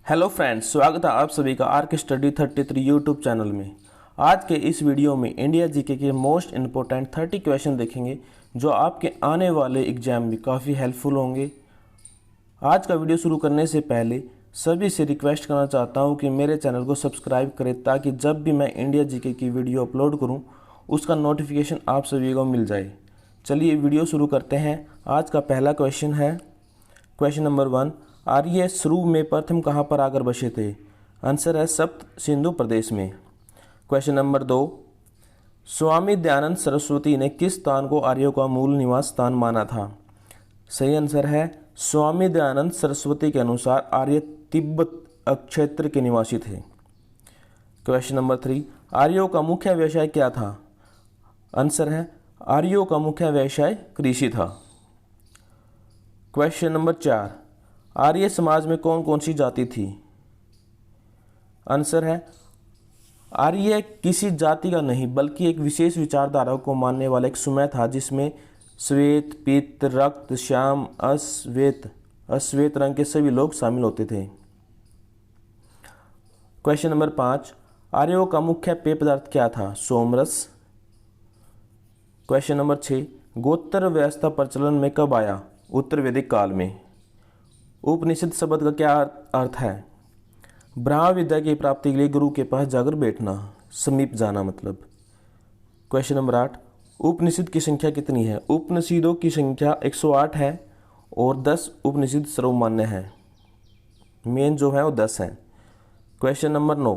Hello friends, स्वागत है आप सभी का आर के स्टडी 33 यूट्यूब चैनल में। आज के इस वीडियो में इंडिया जीके के मोस्ट इम्पोर्टेंट 30 क्वेश्चन देखेंगे जो आपके आने वाले एग्जाम में काफ़ी हेल्पफुल होंगे। आज का वीडियो शुरू करने से पहले सभी से रिक्वेस्ट करना चाहता हूं कि मेरे चैनल को सब्सक्राइब करें ताकि जब भी मैं इंडिया जीके की वीडियो अपलोड करूं उसका नोटिफिकेशन आप सभी को मिल जाए। चलिए वीडियो शुरू करते हैं। आज का पहला क्वेश्चन है क्वेश्चन नंबर 1। आर्य शुरू में प्रथम कहाँ पर आकर बसे थे? आंसर है सप्त सिंधु प्रदेश में। Question number 2। स्वामी दयानंद सरस्वती ने किस स्थान को आर्यों का मूल निवास स्थान माना था? सही आंसर है स्वामी दयानंद सरस्वती के अनुसार आर्य तिब्बत क्षेत्र के निवासी थे। Question number 3। आर्यों का मुख्य व्यवसाय क्या था? आंसर है आर्यों का मुख्य व्यवसाय कृषि था। Question number 4। आर्य समाज में कौन कौन सी जाति थी? आंसर है आर्य किसी जाति का नहीं बल्कि एक विशेष विचारधारा को मानने वाला एक समूह था जिसमें श्वेत, पीत, रक्त, श्याम, अश्वेत रंग के सभी लोग शामिल होते थे। Question number 5। आर्यों का मुख्य पेय पदार्थ क्या था? सोमरस। Question number 6। गोत्र व्यवस्था प्रचलन में कब आया? उत्तर वैदिक काल में। उपनिषद शब्द का क्या अर्थ है? ब्रह्म विद्या की प्राप्ति के लिए गुरु के पास जाकर बैठना, समीप जाना मतलब। Question number 8। उपनिषद की संख्या कितनी है? उपनिषदों की संख्या 108 है और 10 उपनिषद सर्वमान्य है। मेन जो है वो 10 है। Question number 9।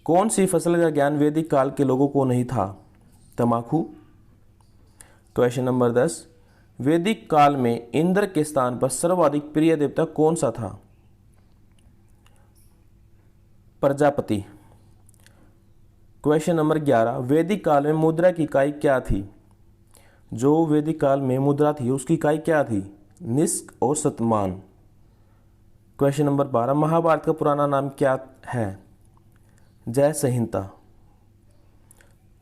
कौन सी फसल का ज्ञान वैदिक काल के लोगों को नहीं था? तंबाकू। Question number 10। वैदिक काल में इंद्र के स्थान पर सर्वाधिक प्रिय देवता कौन सा था? प्रजापति। Question number 11। वैदिक काल में मुद्रा की इकाई क्या थी? जो वैदिक काल में मुद्रा थी उसकी इकाई क्या थी? निष्क और शतमान। Question number 12। महाभारत का पुराना नाम क्या है? जय संहिता।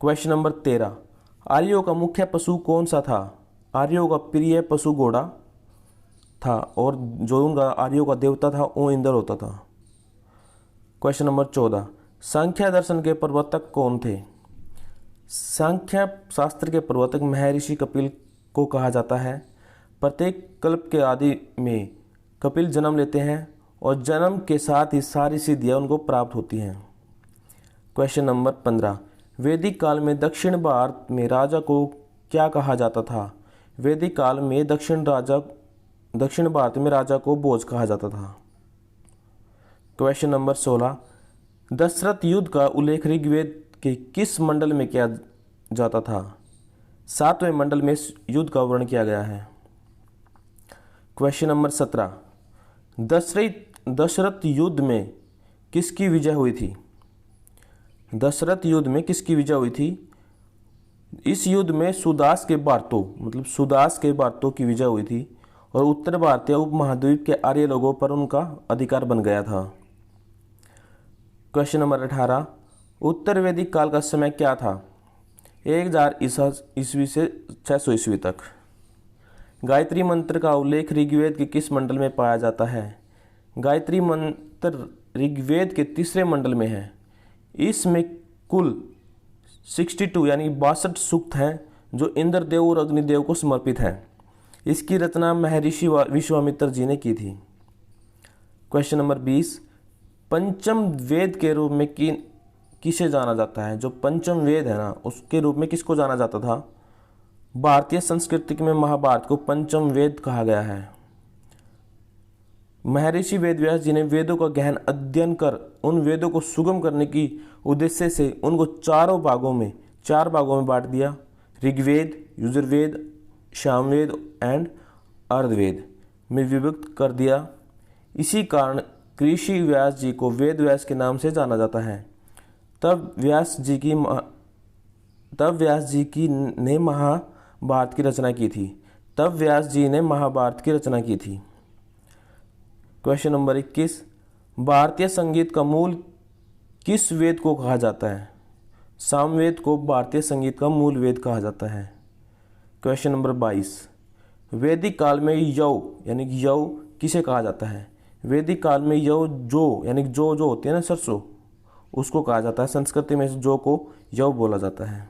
Question number 13। आर्यों का मुख्य पशु कौन सा था? आर्यों का प्रिय पशु घोड़ा था और जो उनका आर्यों का देवता था वो इंद्र होता था। Question number 14। सांख्य दर्शन के प्रवर्तक कौन थे? सांख्य शास्त्र के प्रवर्तक महर्षि कपिल को कहा जाता है। प्रत्येक कल्प के आदि में कपिल जन्म लेते हैं और जन्म के साथ ही सारी सिद्धियां उनको प्राप्त होती हैं। Question number 15। वैदिक काल में दक्षिण भारत में राजा को क्या कहा जाता था? वैदिक काल में दक्षिण भारत में राजा को भोज कहा जाता था। Question number 16। दशरथ युद्ध का उल्लेख ऋग्वेद के किस मंडल में किया जाता था? 7वें मंडल में युद्ध का वर्णन किया गया है। Question number 17। दशरथ युद्ध में किसकी विजय हुई थी? दशरथ युद्ध में किसकी विजय हुई थी? इस युद्ध में सुदास के बार्तों की विजय हुई थी और उत्तर भारतीय उपमहाद्वीप के आर्य लोगों पर उनका अधिकार बन गया था। Question number 18। उत्तर वैदिक काल का समय क्या था? 1000 ईस्वी से 600 ईस्वी तक। गायत्री मंत्र का उल्लेख ऋग्वेद के किस मंडल में पाया जाता है? गायत्री मंत्र ऋग्वेद के 3रे मंडल में है। इसमें कुल 62 यानी 62 सूक्त हैं जो इंद्रदेव और अग्निदेव को समर्पित हैं। इसकी रचना महर्षि विश्वामित्र जी ने की थी। Question number 20। पंचम वेद के रूप में किसे जाना जाता है? जो पंचम वेद है ना उसके रूप में किसको जाना जाता था? भारतीय संस्कृति में महाभारत को पंचम वेद कहा गया है। महर्षि वेदव्यास जी ने वेदों का गहन अध्ययन कर उन वेदों को सुगम करने की उद्देश्य से उनको 4 भागों में बांट दिया। ऋग्वेद, यजुर्वेद, सामवेद एंड अर्थवेद में विभक्त कर दिया। इसी कारण ऋषि व्यास जी को वेद व्यास के नाम से जाना जाता है। तब व्यास जी ने महाभारत की रचना की थी। Question number 21। भारतीय संगीत का मूल किस वेद को कहा जाता है? सामवेद को भारतीय संगीत का मूल वेद कहा जाता है। Question number 22। वैदिक काल में यौ किसे कहा जाता है? वैदिक काल में जो यानी जो होती है ना सरसों, उसको कहा जाता है, संस्कृति में जो को यव बोला जाता है।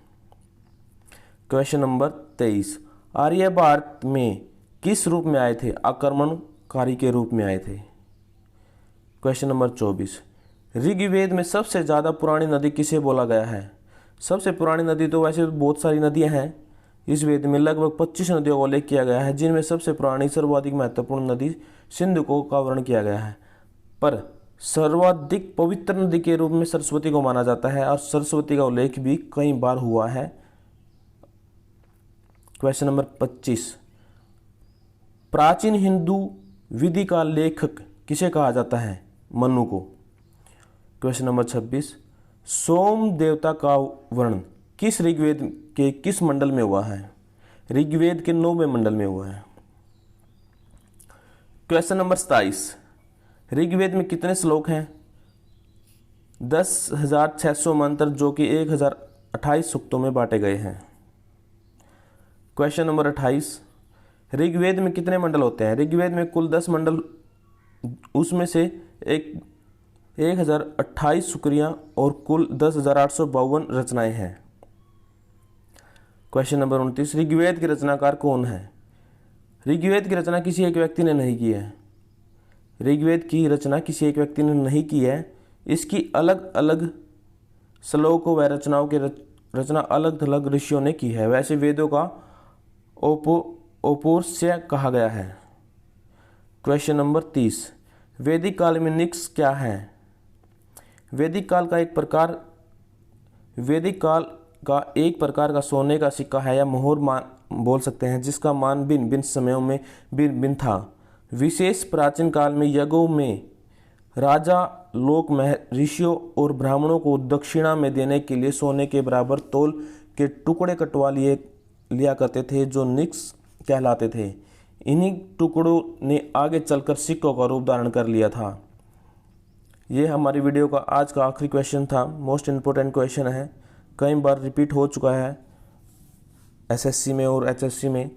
क्वेश्चन नंबर 23, आर्य भारत में किस रूप में आए थे? आक्रमणकारी के रूप में आए थे। क्वेश्चन नंबर 24, ऋग्वेद में सबसे ज़्यादा पुरानी नदी किसे बोला गया है? सबसे पुरानी नदी तो वैसे बहुत सारी नदियां हैं, इस वेद में लगभग 25 नदियों का उल्लेख किया गया है, जिनमें सबसे पुरानी सर्वाधिक महत्वपूर्ण नदी सिंधु को का वर्णन किया गया है, पर सर्वाधिक पवित्र नदी के रूप में सरस्वती को माना जाता है और सरस्वती का उल्लेख भी कई बार हुआ है। क्वेश्चन नंबर 25, प्राचीन हिंदू विधि का लेखक किसे कहा जाता है? मनु को। क्वेश्चन नंबर 26, सोम देवता का वर्णन किस ऋग्वेद के किस मंडल में हुआ है? ऋग्वेद के 9वें मंडल में हुआ है। क्वेश्चन नंबर 27, ऋग्वेद में कितने श्लोक हैं? 10,600 मंत्र जो कि 1028 सूक्तों में बांटे गए हैं। क्वेश्चन नंबर 28, ऋग्वेद में कितने मंडल होते हैं? ऋग्वेद में कुल 10 मंडल, उसमें से 1028 शुक्रिया और कुल 10,852 रचनाएं हैं। क्वेश्चन नंबर 29, ऋग्वेद के रचनाकार कौन है? ऋग्वेद की रचना किसी एक व्यक्ति ने नहीं की है। ऋग्वेद की रचना किसी एक व्यक्ति ने नहीं की है, इसकी अलग अलग श्लोकों व रचनाओं की रचना अलग अलग ऋषियों ने की है। वैसे वेदों का औपोष्य कहा गया है। क्वेश्चन नंबर 30, वैदिक काल में निक्स क्या है? वैदिक काल का एक प्रकार का सोने का सिक्का है या मोहर मान बोल सकते हैं, जिसका मान भिन्न भिन्न समयों में भिन्न भिन्न था। विशेष प्राचीन काल में यज्ञों में राजा लोक ऋषियों और ब्राह्मणों को दक्षिणा में देने के लिए सोने के बराबर तौल के टुकड़े कटवा लिया करते थे, जो निक्स कहलाते थे। इन्हीं टुकड़ों ने आगे चलकर सिक्कों का रूप धारण कर लिया था। ये हमारी वीडियो का आज का आखिरी क्वेश्चन था। मोस्ट इम्पोर्टेंट क्वेश्चन है, कई बार रिपीट हो चुका है एसएससी में और एचएससी में।